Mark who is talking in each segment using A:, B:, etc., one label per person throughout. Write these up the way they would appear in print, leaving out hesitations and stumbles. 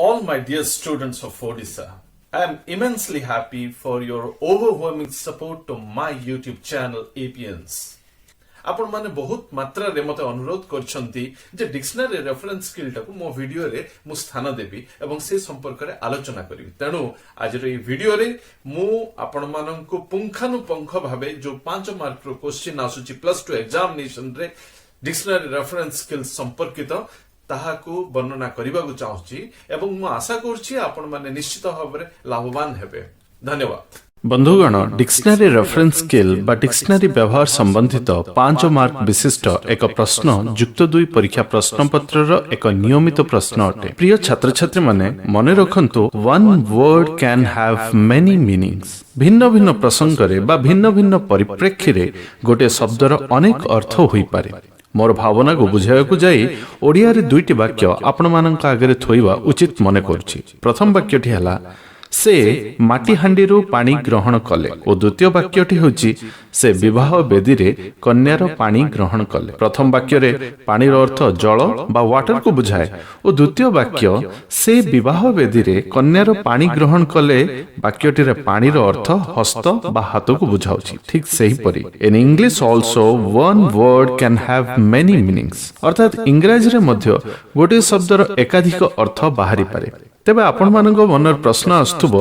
A: All my dear students of Odisha, I am immensely happy for your overwhelming support to my YouTube channel APN'S. आपण माने बहुत मात्रा रे मते अनुरोध करछंती जे डिक्शनरी रेफरेंस स्किल टाको मो वीडियो रे मु स्थान देबी एवं से संपर्क रे आलोचना करिवि तेनु आज रे वीडियो रे मु आपण माननकु पुंखानुपुंख भाबे जो 5 मार्क रो क्वेश्चन आसुची +2 एग्जामिनेशन रे डिक्शनरी रेफरेंस स्किल संपर्कित ताहाकू वर्णना करिबाकू चाहूची एवं मु आशा करछि आपण माने निश्चित भाबरे लाभवान हेबे। धन्यवाद।
B: बंधुगण, डिक्शनरी रेफरेंस स्किल बा डिक्शनरी व्यवहार संबंधित 5 मार्क विशिष्ट एक प्रश्न युक्त 2 परीक्षा प्रश्न पत्रर एक नियमित प्रश्न अटे। प्रिय छात्र छात्री माने मने रखंतु one word can have many meanings. भिन्न भिन्न प्रसंग रे बा भिन्न भिन्न परिप्रेक्षी रे गोटे शब्दर अनेक अर्थ होई पारे। मोर भावना को बुझाइବାକୁ ଯାଇ ओडिया रे 2टी वाक्य आपण मानक आगे थोइबा उचित मने करछि। प्रथम वाक्यटी हला से माटी हांडीरू पानी ग्रहण कले और द्वितीय वाक्यटी होछि से विवाह वेदी रे कन्यार पानी ग्रहण कले। प्रथम वाक्य रे पानीर अर्थ जल बा वाटर को बुझाए और द्वितीय वाक्य से विवाह वेदी रे कन्यार पानी ग्रहण कले वाक्यटी रे पानीर अर्थ हस्त बा हाथ को बुझाउछि। ठीक सही परि in English also one word can have many meanings, अर्थात इंग्रजी रे मध्य गोटे शब्दर एकाधिक अर्थ बाहरी पारे। तेबे आपण मानक मनर प्रश्न आस्तुबो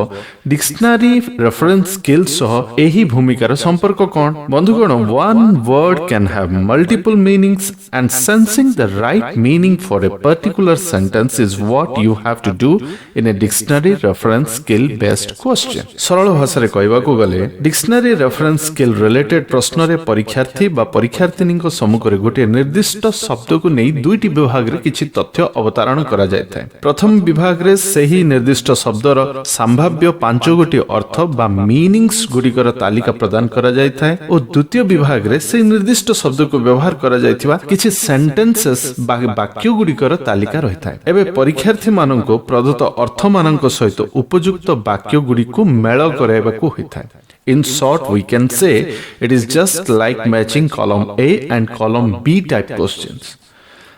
B: डिक्शनरी रेफरेंस स्किल सह एही भूमिकार संपर्क कोन? बंधुगण, one word can have multiple meanings and sensing the right meaning for a particular sentence is what you have to do in a dictionary reference skill based question. सरल भाषा रे कहबा को गले डिक्शनरी रेफरेंस स्किल रिलेटेड प्रश्न रे परीक्षार्थी बा परीक्षार्थिनी को सम्मुख रे गोटे निर्दिष्ट शब्द को नै 2टी विभाग रे किछि तथ्य अवतारण करा जाय थाए। प्रथम विभाग रे सही निर्दिष्ट शब्दर संभाव्य 5 गोटी अर्थ बा मीनिंग्स गुड़िकर तालिका प्रदान करा जाय थाए और द्वितीय विभाग रे से निर्दिष्ट शब्द को व्यवहार करा जायथिबा किछि सेंटेंसेस बा वाक्य गुड़िकर तालिका रहि थाए। एबे परीक्षार्थी माननको प्रदत्त अर्थ माननको सहित उपयुक्त वाक्य गुड़िको mail कराइबाकू होइथाए। In short, we can say it is just like matching column A and column B type questions.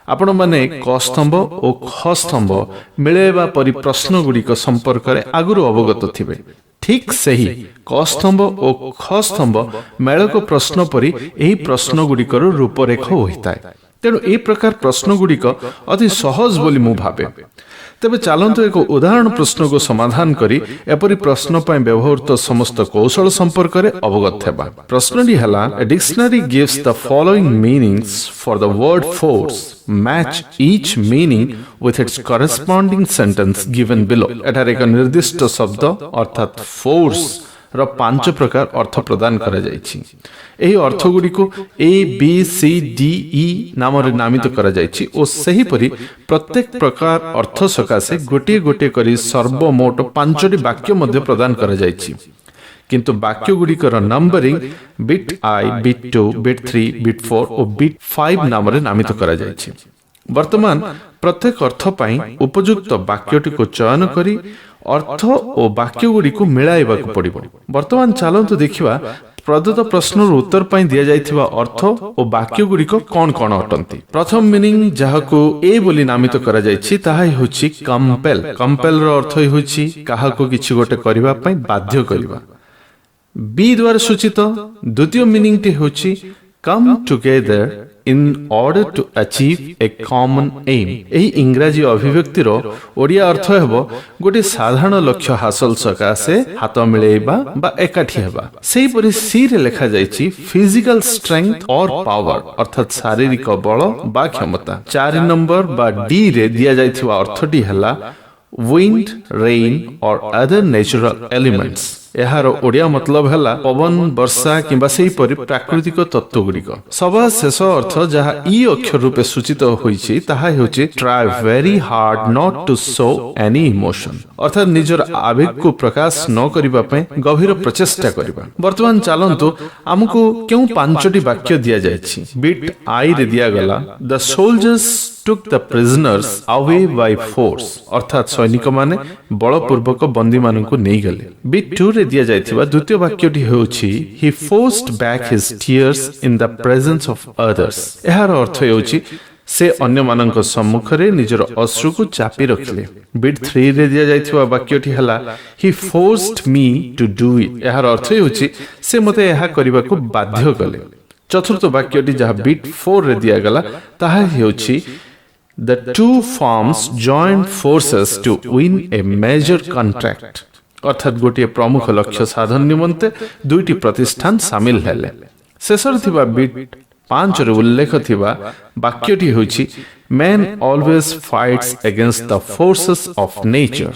B: आपण माने क स्तंभ और ख स्तंभ मिलेबा परि प्रश्न गुड़िक संपर्क रे आगुरु अवगत थिबे। ठीक सही क स्तंभ और ख स्तंभ मेलक प्रश्न परि एही प्रश्न गुड़िकर रूपरेख होइताय। तेणु ए प्रकार प्रश्न गुड़िक अति सहज बोली मु भाबे। तेबे चलंतु एक उदाहरण प्रश्न को समाधान करी एपरि प्रश्न पय व्यवहृत समस्त कौशल संपर्क रे अवगत हेबा। प्रश्नटी हला a dictionary gives the following meanings for the word force, match each meaning with its corresponding sentence given below. एठार एक निर्दिष्ट शब्द अर्थात फोर्स र 5 प्रकार अर्थ प्रदान करा जायछि। एही अर्थ गुडी को A B C D E नाम रे नामित करा जायछि और सही परि प्रत्येक प्रकार अर्थ सकासे गोटे गोटे करी सर्वमोट 5टी वाक्य मध्ये प्रदान करा जायछि। किंतु वाक्य गुड़िकर नंबरिंग बिट आई, बिट 2, बिट 3, बिट 4 और बिट 5 नाम रे नामित करा जायछि। वर्तमान प्रत्येक अर्थ पाई उपयुक्त वाक्यटी को चयन करी अर्थ और वाक्य गुड़ी को मिलाइबाकू पड़िबो। वर्तमान चलंतु देखिबा प्रदत्त प्रश्नर उत्तर पाई दिया जायथिबा अर्थ और वाक्य गुड़ी को कौन कौन अटंती। प्रथम मीनिंग जहाको ए बोली नामित करा जायछि ताहा होछि कंपेल। कंपेल रो अर्थ होछि काहाको किछि गोटे करिबा पई बाध्य करिबा। बी द्वारा सूचित द्वितीय मीनिंग टी होछि come together in order to achieve a common aim। एही इंग्रजी अभिव्यक्तिर ओडिया अर्थ हेबो गोटे साधारण लक्ष्य हासिल सकासे हाथ मिलेबा बा एकाठी हेबा। सेही परि सी रे लिखा जायछि फिजिकल स्ट्रेंथ और पावर, अर्थात शारीरिक बल बा क्षमता। 4 नंबर बा डी रे दिया जायथिबा अर्थटी हला wind, rain or other natural elements। एहार Odia मतलब हला पवन, वर्षा किंबा सेही परि प्राकृतिक तत्व गुड़िक। सभा शेष अर्थ जहा ई अक्षर रूपे सूचित होइछि ताहा होछि try very hard not to show any emotion, अर्थात निजर आवेग को प्रकाश न करिबा पय गभीर प्रचेष्टा करिबा। वर्तमान चलंतु हमकु केउ 5टी वाक्य दिया जायछि। बिट आई रे दिया गला the soldiers took the prisoners away by force, अर्थात सैनिक माने बलपूर्वक बंदी मानकु नै गले। बिट 2 रे दिया जायथिबा द्वितीय वाक्यटी होछि he forced back his tears in the presence of others। एहार अर्थ होछि से अन्यମାନଙ୍କ सम्मुखरे निजर अश्रुको चापी रखिले। बिट 3 रे दिया जाइथिबा वाक्यटी हला he forced me to do it. एहार अर्थ हेउछि से मते एहा करिबाको बाध्य कले। चतुर्थ वाक्यटी जहा बिट 4 रे दिया गला ताहा हेउछि the two firms joined forces to win a major contract। अर्थात गोटे प्रमुख लक्ष्य साधन निमंते दुईटी प्रतिष्ठान सामिल हेले। शेषर थिबा बिट 5 रे उल्लेख थिबा वाक्यटी होछि man always fights against the forces of nature।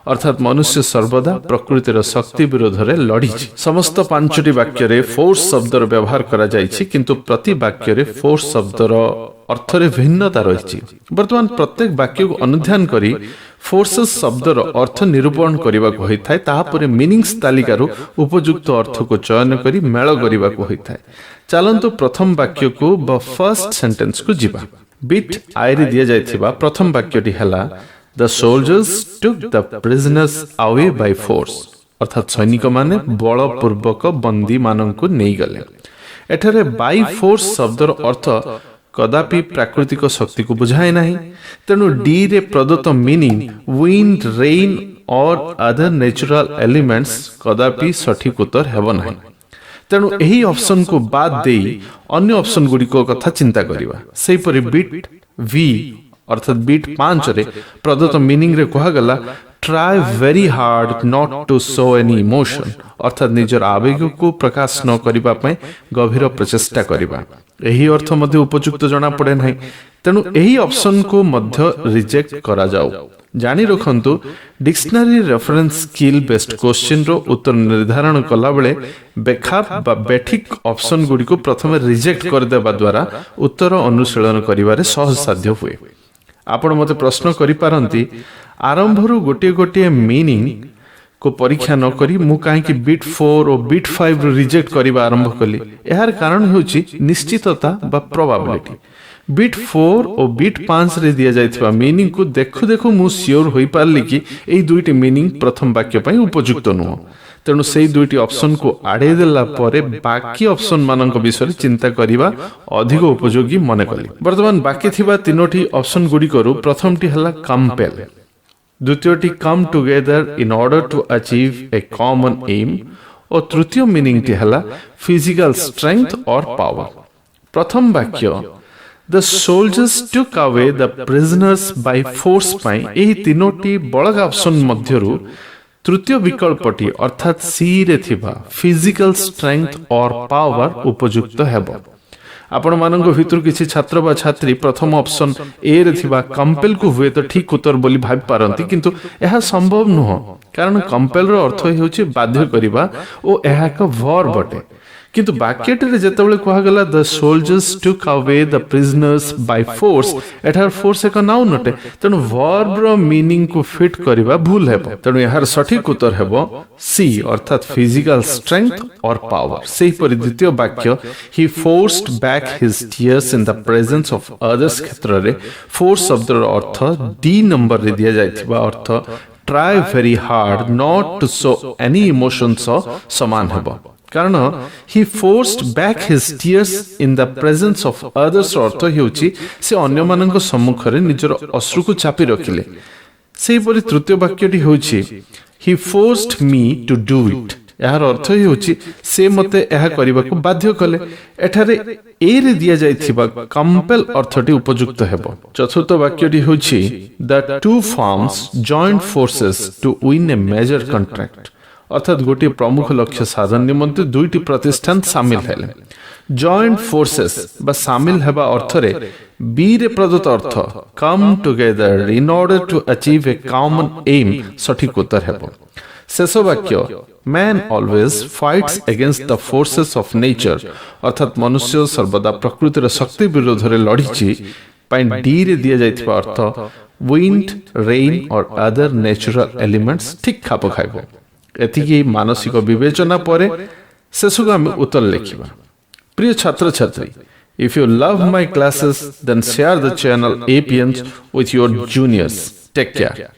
B: अर्थात मनुष्य सर्वदा प्रकृतिर शक्ति विरोध रे लड़िछि। समस्त 5टी वाक्य रे फोर्स शब्दर व्यवहार करा जाइछि किंतु प्रति वाक्य रे फोर्स शब्दर अर्थ रे भिन्नता रहिछि। वर्तमान प्रत्येक वाक्य को अनुध्यान करी फोर्सेस शब्दर अर्थ निरूपण करिबाको होइथाय। ताहापरे मीनिंग्स तालिकारु उपयुक्त अर्थ को चयन करी मेल करिबाको होइथाय। चलंतु प्रथम वाक्य को ब फर्स्ट सेंटेंस को जिबा। बिट आई रे दिया जाइथिबा प्रथम वाक्यटी हला The soldiers took the prisoners away by force। अर्थात सैनिक माने बलपूर्वक बंदी माननकु नेई गले। एठारे बाय फोर्स शब्दर अर्थ कदापि प्राकृतिक शक्ति को बुझाए नाही। तेणु डी रे प्रदत्त मीनिंग विंड रेन और अदर नेचुरल एलिमेंट्स कदापि सठिक उत्तर हेबो नाही। तेणु एही ऑप्शन को बाद देई अन्य ऑप्शन गुडी को कथा चिंता करिवा। सेही परि बिट वी अर्थात बिट 5 रे प्रदत्त मीनिंग रे कहा गला try very hard not to show any emotion. अर्थात निजर आवेग को प्रकाश न करिबा पय गभीर प्रचेष्टा करिबा। एही अर्थ मध्ये उपयुक्त जणा पड़े नाही। तेणु एही ऑप्शन को मध्य रिजेक्ट करा जाऊ। जानी रखंतु dictionary reference skill based question रो उत्तर निर्धारण कला बेले बेखाप बा बेठिक ऑप्शन गुडी को प्रथमे रिजेक्ट कर देबा द्वारा उत्तर अनुशीलन करिवारे सहज साध्य हुए। आपण मते प्रश्न करि पारंती आरंभरु गोटे गोटे मीनिंग को परीक्षा न करी मु काहे कि बिट 4 और बिट 5 रिजेक्ट करिबा आरंभ कली। एहार कारण होछि निश्चितता बा प्रोबेबिलिटी। बिट 4 और बिट 5 रे दिया जाइथिबा मीनिंग को देखु देखु मु श्योर होई पारली कि एई दुईटी मीनिंग प्रथम वाक्य पई उपयुक्त नुह। तेणु सेई दुईटी ऑप्शन को आड़े देला परे बाकी ऑप्शन मानक विषय चिंता करिबा अधिक उपयोगी मने कली। वर्तमान बाकी थिबा तीनोटी ऑप्शन गुडी करू प्रथमटी हला कंपेल, द्वितीयटी come together in order to achieve a common aim और तृतीय मीनिंग टी हला फिजिकल स्ट्रेंथ और पावर। प्रथम वाक्य the soldiers took away the prisoners by force पई एही तीनोटी बळग ऑप्शन मध्यरु तृतीय विकल्पटी अर्थात सी रे थिबा फिजिकल स्ट्रेंथ और पावर उपयुक्त हेबो। आपण मानक भितर किछि छात्र बा छात्री प्रथम ऑप्शन ए रे थिबा कंपेल को हुए तो ठीक उत्तर बोली भाबी पारंती किंतु एहा संभव नुह। कारण कंपेल रो अर्थ हेउछि बाध्य करिबा ओ एहा एक वर्ब बटे। किंतु वाक्यटे रे जेतेबेले कहा गला the soldiers took away the prisoners by force एठार फोर्स एक नाउन नटे। तेनु वर्ब रो मीनिंग को फिट करिबा भूल हेबो। तेनु एहार सठिक उत्तर हेबो सी अर्थात फिजिकल स्ट्रेंथ और पावर। सेही परि द्वितीय वाक्य he forced back his tears in the presence of others क्षेत्र रे फोर्स शब्द रो अर्थ डी नंबर रे दिया जाइथिबा अर्थ try very hard not to show any emotions समान हेबो। कारण he forced back his tears in the presence of others अर्थ हेउछि से अन्य मानक सम्मुख रे निजर अश्रु को चापी रखिले। सेही परि तृतीय वाक्यटी हेउछि he forced me to do it. एहार अर्थ हेउछि से मते एहा करिबा को बाध्य कले। एठारे ए रे दिया जाइथिबा कंपेल अर्थटी उपयुक्त हेबो। चतुर्थ वाक्यटी हेउछि the two firms joined forces to win a major contract. अर्थात गोटे प्रमुख लक्ष्य साधन निमंते दुईटी प्रतिष्ठान सामिल हेले। जॉइंट फोर्सेस बा सामिल हेबा अर्थ रे बी रे प्रदत्त अर्थ come together in order to achieve a common aim सठिक उत्तर हेबो। शेष वाक्य man always fights against the forces of nature अर्थात मनुष्य सर्वदा प्रकृतिर शक्ति विरोध रे लड़िछि पई डी रे दिया जाइथिबा अर्थ विंड रेन और अदर नेचुरल एलिमेंट्स ठीक खाप खाइबो। एतिकी मानसिक विवेचना परे शेषको आम उत्तर लिखिबा। प्रिय छात्र छात्री, if you love my classes then share the channel APN'S with your juniors. Take care.